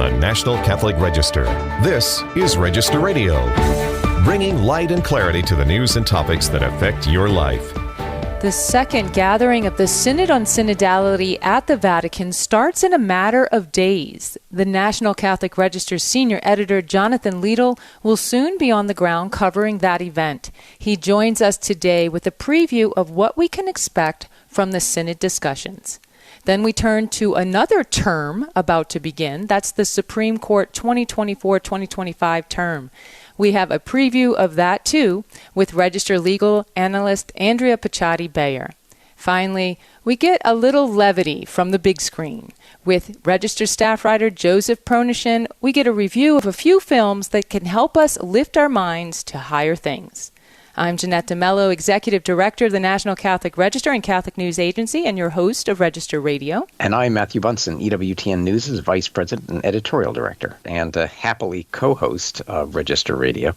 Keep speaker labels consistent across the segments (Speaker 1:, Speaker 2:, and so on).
Speaker 1: the National Catholic Register. This is Register Radio, bringing light and clarity to the news and topics that affect your life.
Speaker 2: The second gathering of the Synod on Synodality at the Vatican starts in a matter of days. The National Catholic Register's senior editor, Jonathan Liedl, will soon be on the ground covering that event. He joins us today with a preview of what we can expect from the Synod discussions. Then we turn to another term about to begin. That's the Supreme Court 2024-2025 term. We have a preview of that, too, with Register legal analyst Andrea Picciotti Bayer. Finally, we get a little levity from the big screen. With Register staff writer Joseph Pronechen, we get a review of a few films that can help us lift our minds to higher things. I'm Jeanette DeMello, Executive Director of the National Catholic Register and Catholic News Agency, and your host of Register Radio.
Speaker 3: And I'm Matthew Bunson, EWTN News' Vice President and Editorial Director, and happily co-host of Register Radio.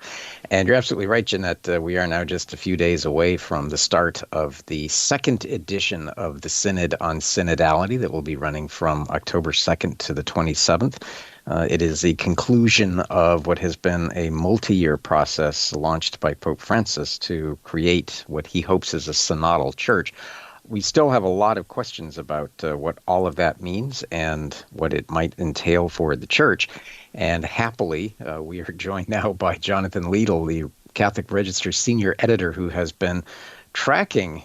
Speaker 3: And you're absolutely right, Jeanette. We are now just a few days away from the start of the second edition of the Synod on Synodality that will be running from October 2nd to the 27th. It is the conclusion of what has been a multi-year process launched by Pope Francis to create what he hopes is a synodal church. We still have a lot of questions about what all of that means and what it might entail for the church. And happily, we are joined now by Jonathan Liedl, the Catholic Register senior editor, who has been tracking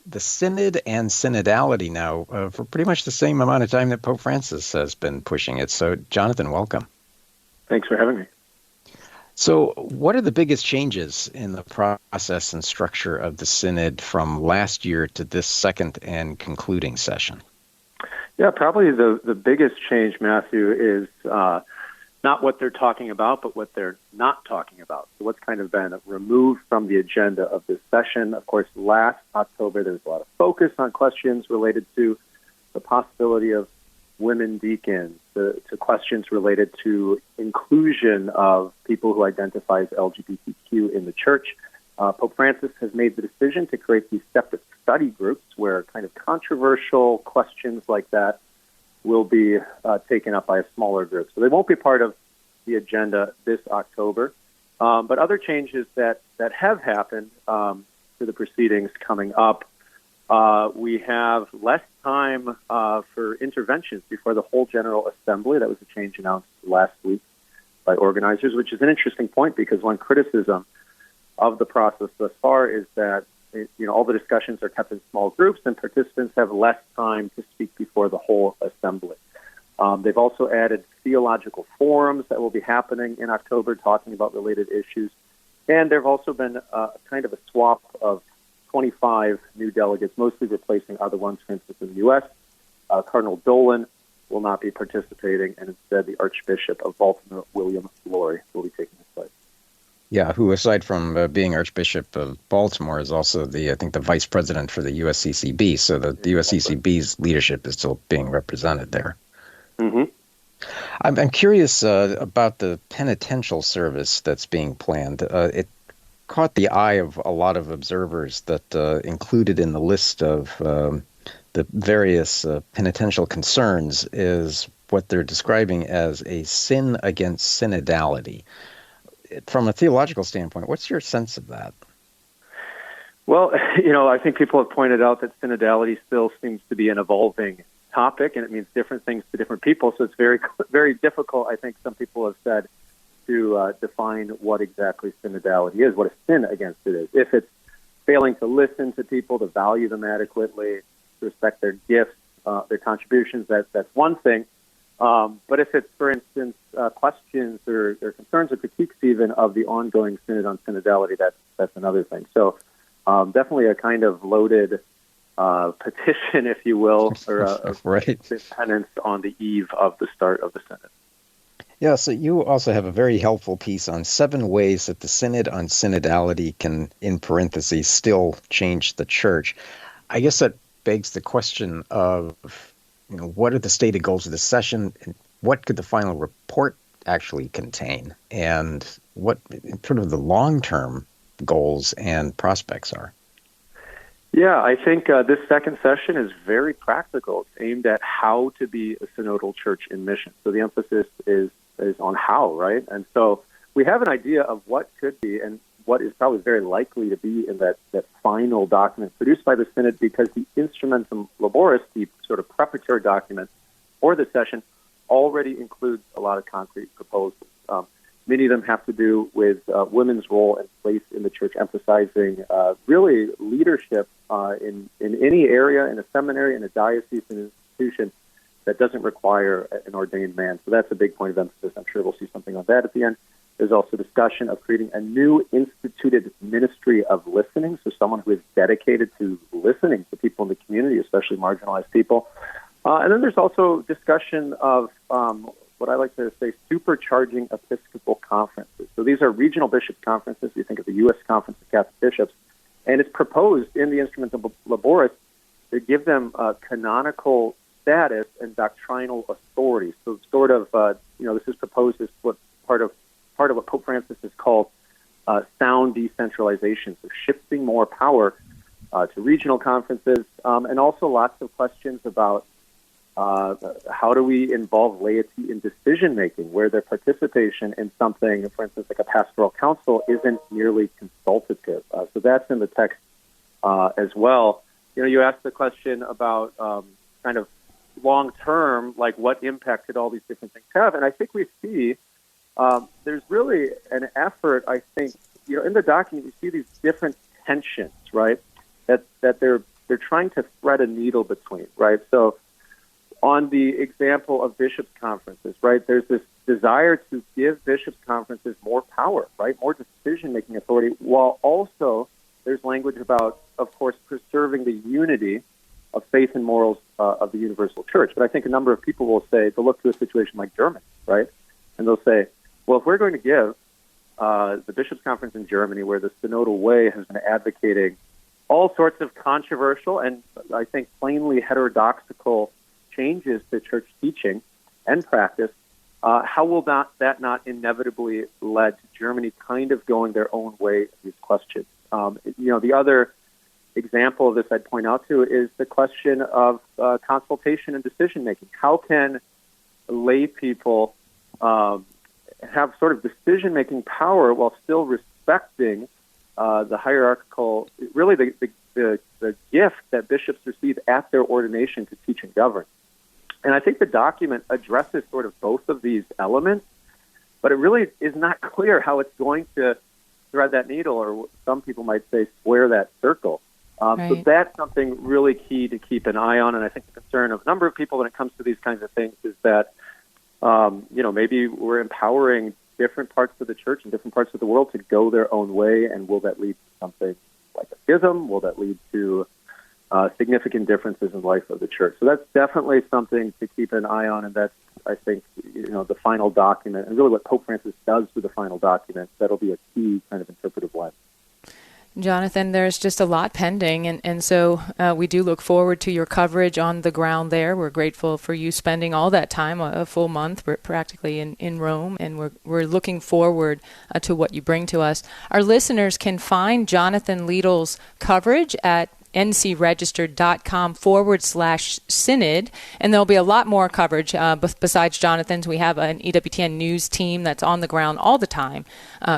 Speaker 3: the Synod and Synodality now for pretty much the same amount of time that Pope Francis has been pushing it. So, Jonathan, welcome.
Speaker 4: Thanks for having me.
Speaker 3: So, what are the biggest changes in the process and structure of the Synod from last year to this second and concluding session?
Speaker 4: Yeah, probably the biggest change, Matthew, is not what they're talking about, but what they're not talking about. So what's kind of been removed from the agenda of this session. Of course, last October, there was a lot of focus on questions related to the possibility of women deacons, to questions related to inclusion of people who identify as LGBTQ in the church. Pope Francis has made the decision to create these separate study groups where kind of controversial questions like that will be taken up by a smaller group. So they won't be part of the agenda this October. But other changes that have happened to the proceedings coming up, we have less time for interventions before the whole General Assembly. That was a change announced last week by organizers, which is an interesting point because one criticism of the process thus far is that all the discussions are kept in small groups and participants have less time to speak before the whole assembly. They've also added theological forums that will be happening in October talking about related issues. And there have also been kind of a swap of 25 new delegates, mostly replacing other ones, for instance, in the U.S. Cardinal Dolan will not be participating, and instead the Archbishop of Baltimore, William Lori, will be taking his place.
Speaker 3: Yeah, who, aside from being Archbishop of Baltimore, is also the Vice President for the USCCB. So the USCCB's leadership is still being represented there.
Speaker 4: Mm-hmm.
Speaker 3: I'm curious about the penitential service that's being planned. It caught the eye of a lot of observers that included in the list of the various penitential concerns is what they're describing as a sin against synodality. From a theological standpoint, what's your sense of that?
Speaker 4: Well, I think people have pointed out that synodality still seems to be an evolving topic, and it means different things to different people. So it's very, very difficult, I think some people have said, to define what exactly synodality is, what a sin against it is. If it's failing to listen to people, to value them adequately, to respect their gifts, their contributions, that's one thing. But if it's, for instance, questions or concerns or critiques even of the ongoing Synod on Synodality, that's another thing. So definitely a kind of loaded petition, if you will, or
Speaker 3: right.
Speaker 4: penance on the eve of the start of the Synod.
Speaker 3: Yeah, so you also have a very helpful piece on 7 ways that the Synod on Synodality can, in parentheses, still change the church. I guess that begs the question of, what are the stated goals of the session, and what could the final report actually contain, and what sort of the long-term goals and prospects are?
Speaker 4: Yeah, I think this second session is very practical. It's aimed at how to be a synodal church in mission. So the emphasis is on how, right? And so we have an idea of what could be and what is probably very likely to be in that final document produced by the Synod, because the Instrumentum Laboris, the sort of preparatory document for the session, already includes a lot of concrete proposals. Many of them have to do with women's role and place in the church, emphasizing really leadership in any area, in a seminary, in a diocesan institution that doesn't require an ordained man. So that's a big point of emphasis. I'm sure we'll see something on that at the end. There's also discussion of creating a new instituted ministry of listening, so someone who is dedicated to listening to people in the community, especially marginalized people. And then there's also discussion of what I like to say, supercharging Episcopal conferences. So these are regional bishops' conferences. You think of the U.S. Conference of Catholic Bishops. And it's proposed in the Instrumentum Laboris to give them canonical status and doctrinal authority. So sort of, this is proposed as what part of what Pope Francis has called sound decentralization, so shifting more power to regional conferences, and also lots of questions about how do we involve laity in decision-making, where their participation in something, for instance, like a pastoral council, isn't merely consultative. So that's in the text as well. You asked the question about kind of long-term, like what impact could all these different things have? And I think we see there's really an effort, I think, in the document, you see these different tensions, right, that they're trying to thread a needle between, right? So on the example of bishops' conferences, right, there's this desire to give bishops' conferences more power, right, more decision-making authority, while also there's language about, of course, preserving the unity of faith and morals of the universal church. But I think a number of people will say, they'll look to a situation like Germany, right, and they'll say, well, if we're going to give the bishops' conference in Germany, where the synodal way has been advocating all sorts of controversial and I think plainly heterodoxical changes to church teaching and practice, how will that not inevitably lead to Germany kind of going their own way in these questions? The other example of this I'd point out to is the question of consultation and decision-making. How can lay people have sort of decision-making power while still respecting the hierarchical, really the gift that bishops receive at their ordination to teach and govern? And I think the document addresses sort of both of these elements, but it really is not clear how it's going to thread that needle, or some people might say square that circle.
Speaker 2: Right.
Speaker 4: So that's something really key to keep an eye on. And I think the concern of a number of people when it comes to these kinds of things is that, maybe we're empowering different parts of the church and different parts of the world to go their own way. And will that lead to something like a schism? Will that lead to significant differences in life of the church? So that's definitely something to keep an eye on. And that's, I think, the final document, and really what Pope Francis does with the final document, that'll be a key kind of interpretive lens.
Speaker 2: Jonathan, there's just a lot pending, and so we do look forward to your coverage on the ground there. We're grateful for you spending all that time, a full month practically in Rome, and we're looking forward to what you bring to us. Our listeners can find Jonathan Liedl's coverage at ncregister.com/synod, and there'll be a lot more coverage besides Jonathan's. We have an EWTN news team that's on the ground all the time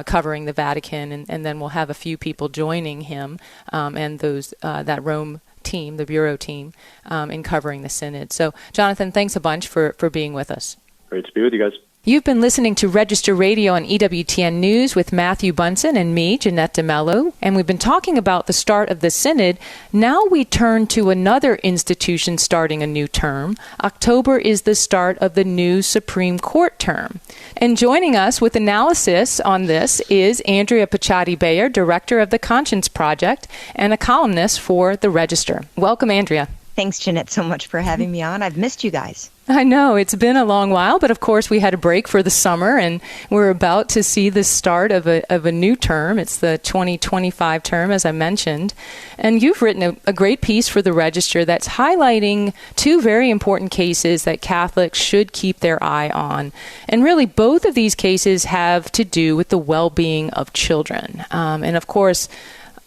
Speaker 2: covering the Vatican, and then we'll have a few people joining him and that Rome team, the bureau team, in covering the Synod. So, Jonathan, thanks a bunch for being with us.
Speaker 4: Great to be with you guys.
Speaker 2: You've been listening to Register Radio on EWTN News with Matthew Bunson and me, Jeanette DeMello, and we've been talking about the start of the Synod. Now we turn to another institution starting a new term. October is the start of the new Supreme Court term. And joining us with analysis on this is Andrea Picciotti Bayer, Director of the Conscience Project and a columnist for the Register. Welcome, Andrea.
Speaker 5: Thanks, Jeanette, so much for having me on. I've missed you guys.
Speaker 2: I know, it's been a long while, but of course we had a break for the summer, and we're about to see the start of a new term. It's the 2025 term, as I mentioned. And you've written a great piece for the Register that's highlighting two very important cases that Catholics should keep their eye on. And really, both of these cases have to do with the well-being of children. And of course,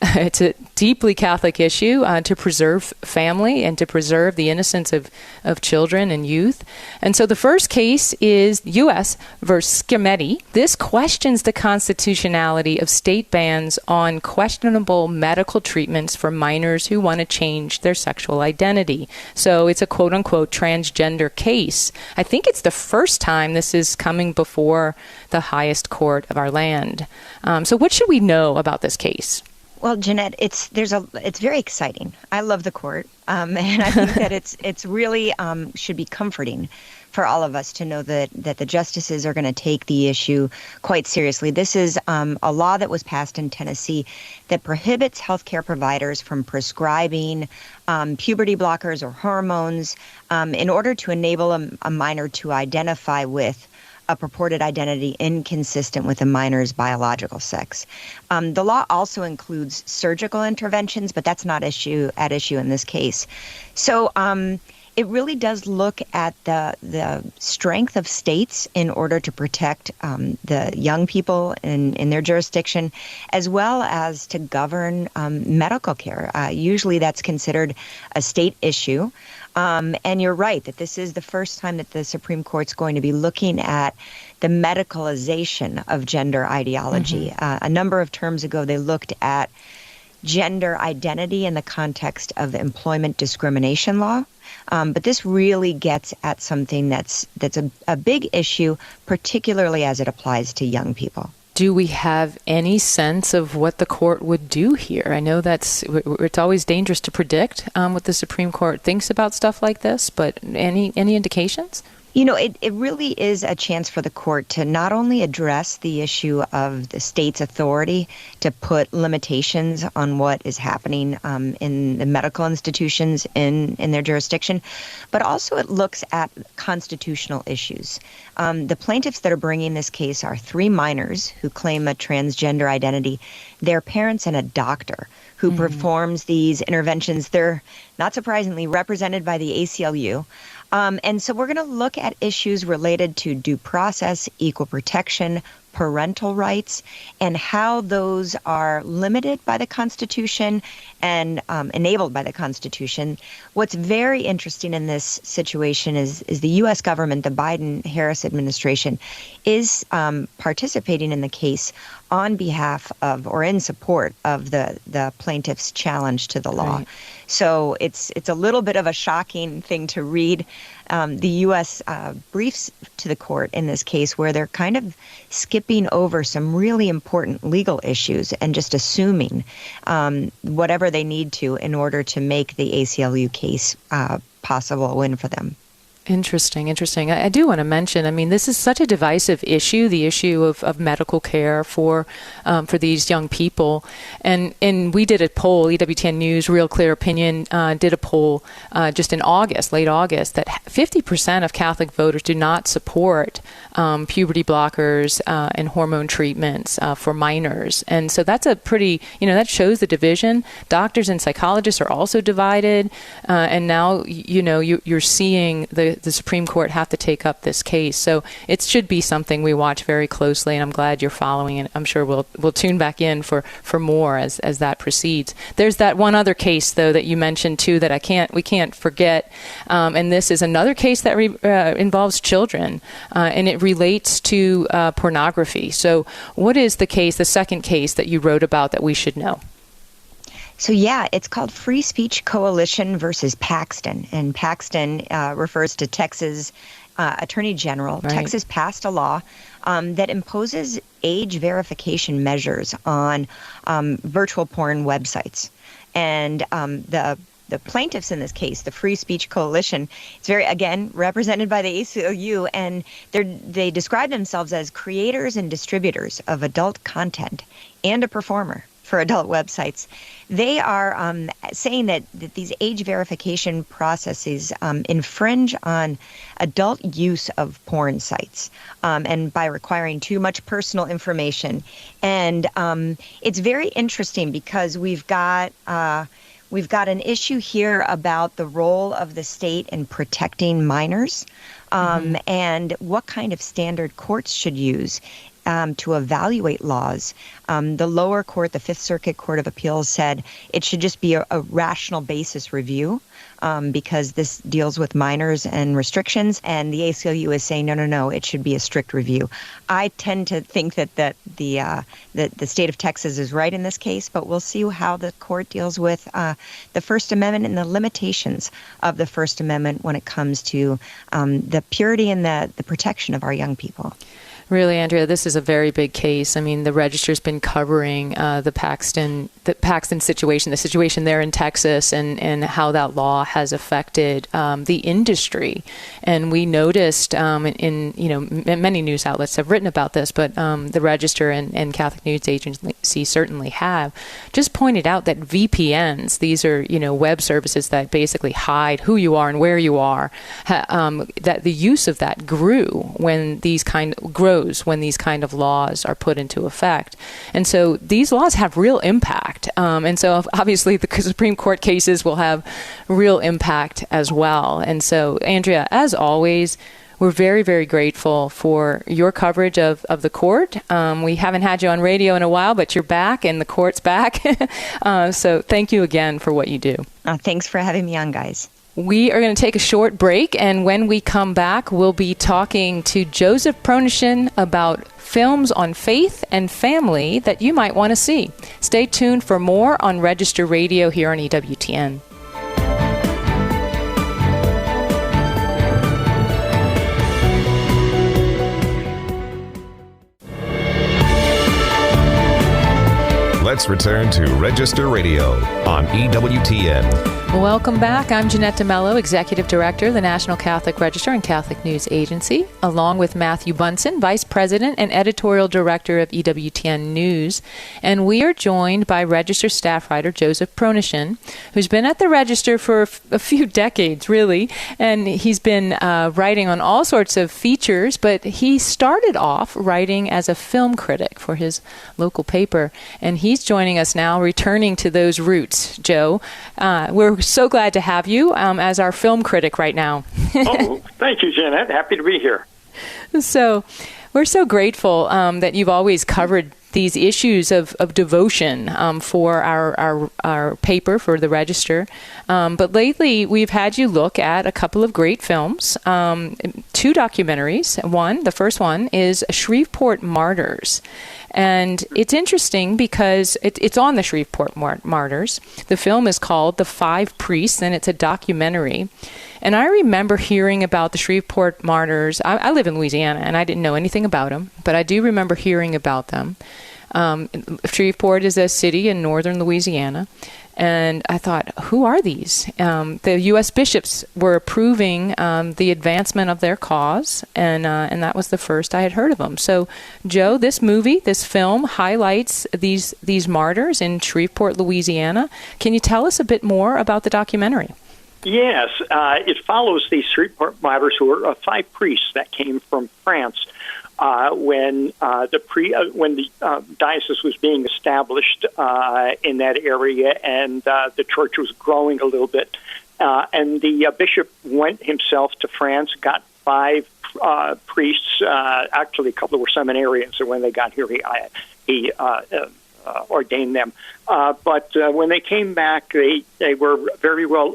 Speaker 2: It's a deeply Catholic issue to preserve family and to preserve the innocence of children and youth. And so the first case is U.S. versus Scametti. This questions the constitutionality of state bans on questionable medical treatments for minors who want to change their sexual identity. So it's a quote-unquote transgender case. I think it's the first time this is coming before the highest court of our land. So what should we know about this case?
Speaker 5: Well, Jeanette, it's very exciting. I love the court, and I think that it's really should be comforting for all of us to know that the justices are going to take the issue quite seriously. This is a law that was passed in Tennessee that prohibits healthcare providers from prescribing puberty blockers or hormones in order to enable a minor to identify with a purported identity inconsistent with a minor's biological sex. The law also includes surgical interventions, but that's not at issue in this case. So it really does look at the strength of states in order to protect the young people in their jurisdiction, as well as to govern medical care. Usually that's considered a state issue. And you're right that this is the first time that the Supreme Court's going to be looking at the medicalization of gender ideology. A number of terms ago, they looked at gender identity in the context of employment discrimination law. But this really gets at something that's a big issue, particularly as it applies to young people.
Speaker 2: Do we have any sense of what the court would do here? I know it's always dangerous to predict what the Supreme Court thinks about stuff like this, but any indications?
Speaker 5: You know, it really is a chance for the court to not only address the issue of the state's authority to put limitations on what is happening in the medical institutions in their jurisdiction, but also it looks at constitutional issues. The plaintiffs that are bringing this case are 3 minors who claim a transgender identity, their parents, and a doctor who performs these interventions. They're, not surprisingly, represented by the ACLU. And so we're going to look at issues related to due process, equal protection, parental rights, and how those are limited by the Constitution and enabled by the Constitution. What's very interesting in this situation is the U.S. government, the Biden-Harris administration, is participating in the case on behalf of or in support of the plaintiff's challenge to the law. Right. So it's a little bit of a shocking thing to read the U.S. Briefs to the court in this case, where they're kind of skipping over some really important legal issues and just assuming whatever they need to in order to make the ACLU case possible win for them.
Speaker 2: Interesting. I do want to mention, I mean, this is such a divisive issue, the issue of medical care for these young people. And we did a poll, EWTN News, Real Clear Opinion, did a poll just in August, late August, that 50% of Catholic voters do not support puberty blockers and hormone treatments for minors. And so that's a pretty, that shows the division. Doctors and psychologists are also divided. And now, you're seeing the Supreme Court have to take up this case. So it should be something we watch very closely, and I'm glad you're following, and I'm sure we'll tune back in for more as that proceeds. There's that one other case, though, that you mentioned, too, that we can't forget, and this is another case that involves children, and it relates to pornography. So what is the second case that you wrote about that we should know?
Speaker 5: So, yeah, it's called Free Speech Coalition versus Paxton. And Paxton refers to Texas Attorney General. Right. Texas passed a law that imposes age verification measures on virtual porn websites. And the plaintiffs in this case, the Free Speech Coalition, it's very, again, represented by the ACLU, and they describe themselves as creators and distributors of adult content and a performer for adult websites. They are saying that these age verification processes infringe on adult use of porn sites, and by requiring too much personal information. And it's very interesting because we've got an issue here about the role of the state in protecting minors, and what kind of standard courts should use to evaluate laws. The lower court, the Fifth Circuit Court of Appeals, said it should just be a rational basis review because this deals with minors and restrictions, and the ACLU is saying, no, it should be a strict review. I tend to think that the state of Texas is right in this case, but we'll see how the court deals with the First Amendment and the limitations of the First Amendment when it comes to the purity and the protection of our young people.
Speaker 2: Really, Andrea, this is a very big case. I mean, the Register's been covering the Paxton situation, the situation there in Texas, and how that law has affected the industry. And we noticed many news outlets have written about this, but the Register and Catholic News Agency certainly have just pointed out that VPNs, these are web services that basically hide who you are and where you are, that the use of that grew when these kind of laws are put into effect. And so these laws have real impact. And so obviously the Supreme Court cases will have real impact as well. And so, Andrea, as always, we're very, very grateful for your coverage of the court. We haven't had you on radio in a while, but you're back and the court's back. So thank you again for what you do.
Speaker 5: Thanks for having me on, guys.
Speaker 2: We are going to take a short break, and when we come back, we'll be talking to Joseph Pronechen about films on faith and family that you might want to see. Stay tuned for more on Register Radio here on EWTN.
Speaker 1: Let's return to Register Radio on EWTN.
Speaker 2: Welcome back. I'm Jeanette DeMello, Executive Director of the National Catholic Register and Catholic News Agency, along with Matthew Bunson, Vice President and Editorial Director of EWTN News. And we are joined by Register staff writer Joseph Pronechen, who's been at the Register for a few decades, really. And he's been writing on all sorts of features, but he started off writing as a film critic for his local paper. And he's joining us now, returning to those roots. Joe, we're so glad to have you as our film critic right now.
Speaker 6: Oh, thank you, Jeanette. Happy to be here.
Speaker 2: So we're so grateful that you've always covered these issues of devotion for our paper, for the Register. But lately, we've had you look at a couple of great films, 2 documentaries. The first one is Shreveport Martyrs. And it's interesting because it's on the Shreveport Martyrs. The film is called The Five Priests, and it's a documentary. And I remember hearing about the Shreveport Martyrs. I live in Louisiana, and I didn't know anything about them, but I do remember hearing about them. Shreveport is a city in northern Louisiana. And I thought, who are these? The U.S. bishops were approving the advancement of their cause, and that was the first I had heard of them. So, Joe, this film highlights these martyrs in Shreveport, Louisiana. Can you tell us a bit more about the documentary?
Speaker 6: Yes, it follows these Shreveport martyrs who are 5 priests that came from France. When the diocese was being established in that area, and the church was growing a little bit, and the bishop went himself to France, got 5 priests. Actually, a couple were seminarians, so when they got here, he ordained them. But when they came back, they were very well,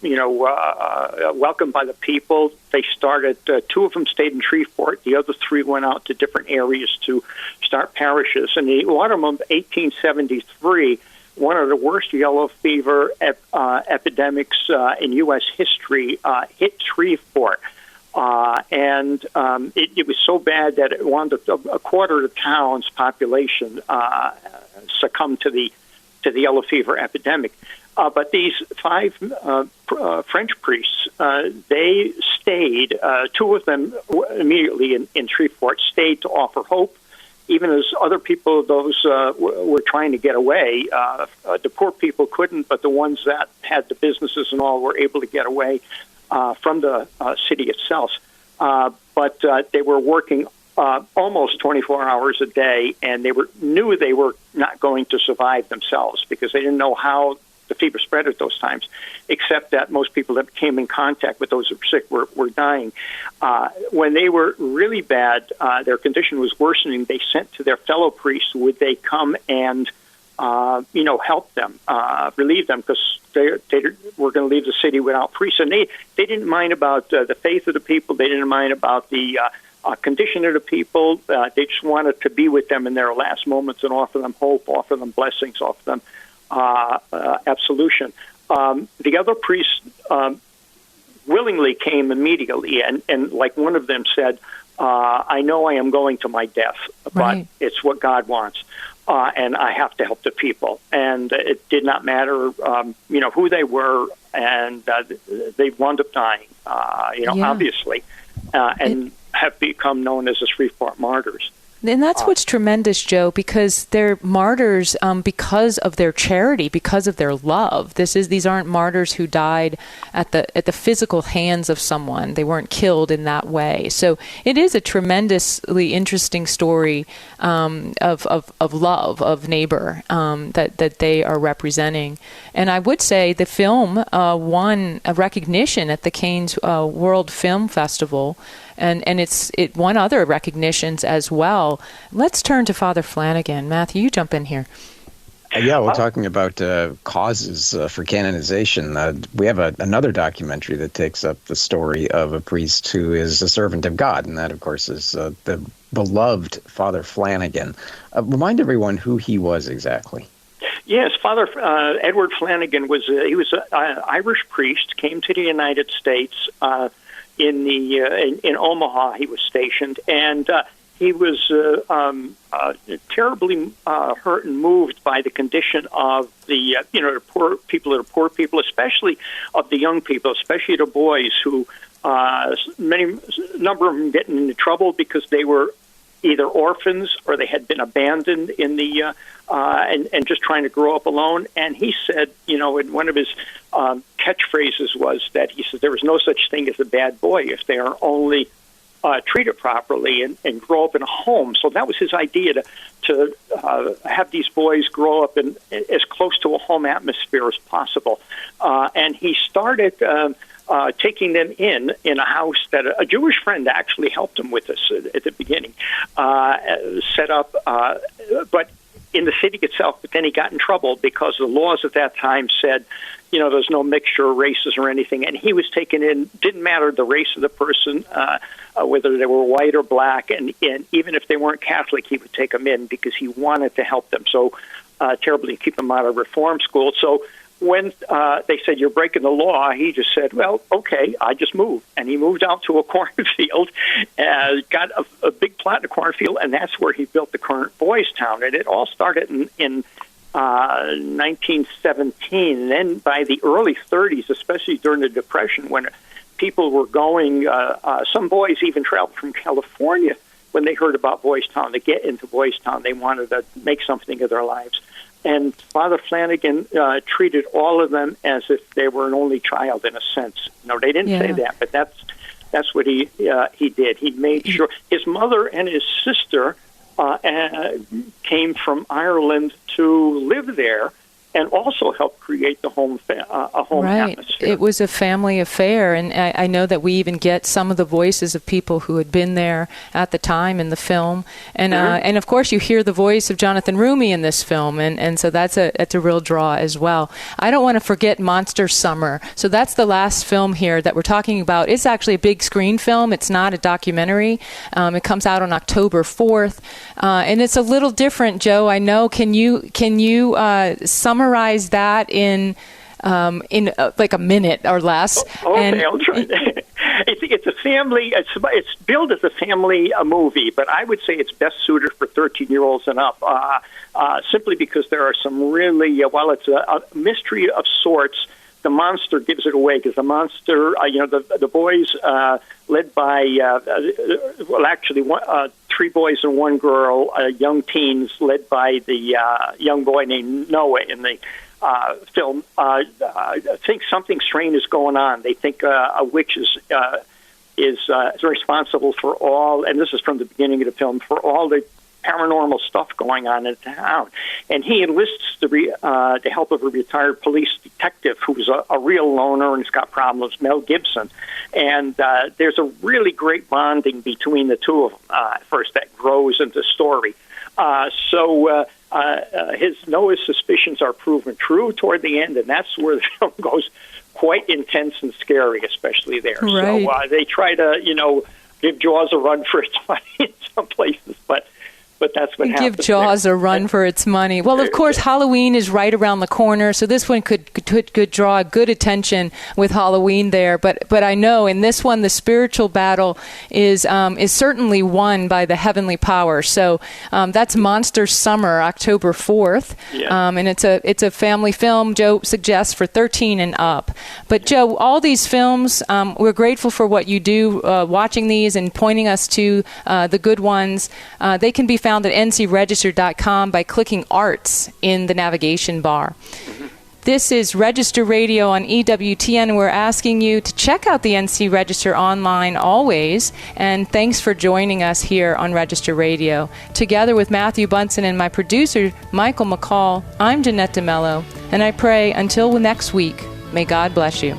Speaker 6: welcomed by the people. They started, 2 of them stayed in Shreveport. The other 3 went out to different areas to start parishes. And the autumn of 1873, one of the worst yellow fever epidemics in U.S. history hit Shreveport. And it was so bad that a quarter of the town's population succumbed to the yellow fever epidemic. But these 5 French priests, they stayed. 2 of them immediately in Shreveport stayed to offer hope, even as other people, those were trying to get away. The poor people couldn't, but the ones that had the businesses and all were able to get away from the city itself. But they were working almost 24 hours a day, and they knew they were not going to survive themselves because they didn't know how the fever spread at those times, except that most people that came in contact with those who were sick were dying. When they were really bad, their condition was worsening, they sent to their fellow priests, would they come and help them, relieve them, because they were going to leave the city without priests. And they didn't mind about the faith of the people. They didn't mind about the condition of the people. They just wanted to be with them in their last moments and offer them hope, offer them blessings, offer them absolution. The other priests willingly came immediately, and like one of them said, I know I am going to my death, but it's what God wants. And I have to help the people. And it did not matter, who they were, and they wound up dying, obviously, and have become known as the Shreveport Martyrs.
Speaker 2: And that's what's tremendous, Joe, because they're martyrs because of their charity, because of their love. These aren't martyrs who died at the physical hands of someone. They weren't killed in that way. So it is a tremendously interesting story of love, of neighbor that they are representing. And I would say the film won a recognition at the Cannes World Film Festival. And it won other recognitions as well. Let's turn to Father Flanagan. Matthew, you jump in here.
Speaker 3: We're talking about causes for canonization. We have another documentary that takes up the story of a priest who is a servant of God, and that, of course, is the beloved Father Flanagan. Remind everyone who he was exactly.
Speaker 6: Yes, Father Edward Flanagan was an Irish priest, came to the United States. In Omaha, he was stationed, and he was terribly hurt and moved by the condition of the the poor people, especially of the young people, especially the boys, who number of them getting into trouble because they were either orphans or they had been abandoned in the and just trying to grow up alone. And he said, one of his catchphrases was that he said there was no such thing as a bad boy if they are only treated properly and grow up in a home. So that was his idea to have these boys grow up in as close to a home atmosphere as possible. And he started taking them in a house that a Jewish friend actually helped him with this at the beginning, set up, but in the city itself. But then he got in trouble because the laws at that time said, there's no mixture of races or anything. And he was taken in, didn't matter the race of the person, whether they were white or black. And even if they weren't Catholic, he would take them in because he wanted to help them so terribly, keep them out of reform school. So when they said, you're breaking the law, he just said, well, okay, I just moved. And he moved out to a cornfield, got a big plot in a cornfield, and that's where he built the current Boys Town. And it all started in 1917. And then by the early 30s, especially during the Depression, when people were going, some boys even traveled from California when they heard about Boys Town to get into Boys Town. They wanted to make something of their lives. And Father Flanagan treated all of them as if they were an only child, in a sense. They didn't say that, but that's what he did. He made sure his mother and his sister came from Ireland to live there, and also helped create the home atmosphere.
Speaker 2: It was a family affair, and I know that we even get some of the voices of people who had been there at the time in the film, and and of course you hear the voice of Jonathan Rumi in this film, and so that's a real draw as well. I don't want to forget Monster Summer. So that's the last film here that we're talking about. It's actually a big screen film. It's not a documentary. It comes out on October 4th, and it's a little different. Joe, I know. Can you summarize that in like a minute or less?
Speaker 6: Okay, I'll try. It's a family. It's billed as a family movie, but I would say it's best suited for 13-year-olds and up. Simply because there are some really, while it's a mystery of sorts, the monster gives it away, because the monster, the boys led by, three boys and one girl, young teens led by the young boy named Noah in the film, think something strange is going on. They think a witch is responsible for all, and this is from the beginning of the film, for all the paranormal stuff going on in town. And he enlists the help of a retired police detective who's a real loner and has got problems, Mel Gibson. And there's a really great bonding between the two of them first that grows into the story. Noah's suspicions are proven true toward the end, and that's where the film goes quite intense and scary, especially there.
Speaker 2: Right.
Speaker 6: So they try to, give Jaws a run for its money in some places, but that's what happens.
Speaker 2: Give Jaws a run for its money. Well, of course, Halloween is right around the corner, so this one could draw good attention with Halloween there. But I know in this one, the spiritual battle is certainly won by the heavenly power. So that's Monster Summer, October 4th, and it's a family film. Joe suggests for 13 and up. But Joe, all these films, we're grateful for what you do, watching these and pointing us to the good ones. They can be found at ncregister.com by clicking Arts in the navigation bar. Mm-hmm. This is Register Radio on EWTN, and we're asking you to check out the NC Register online always, and thanks for joining us here on Register Radio. Together with Matthew Bunson and my producer, Michael McCall, I'm Jeanette DeMello, and I pray until next week, may God bless you.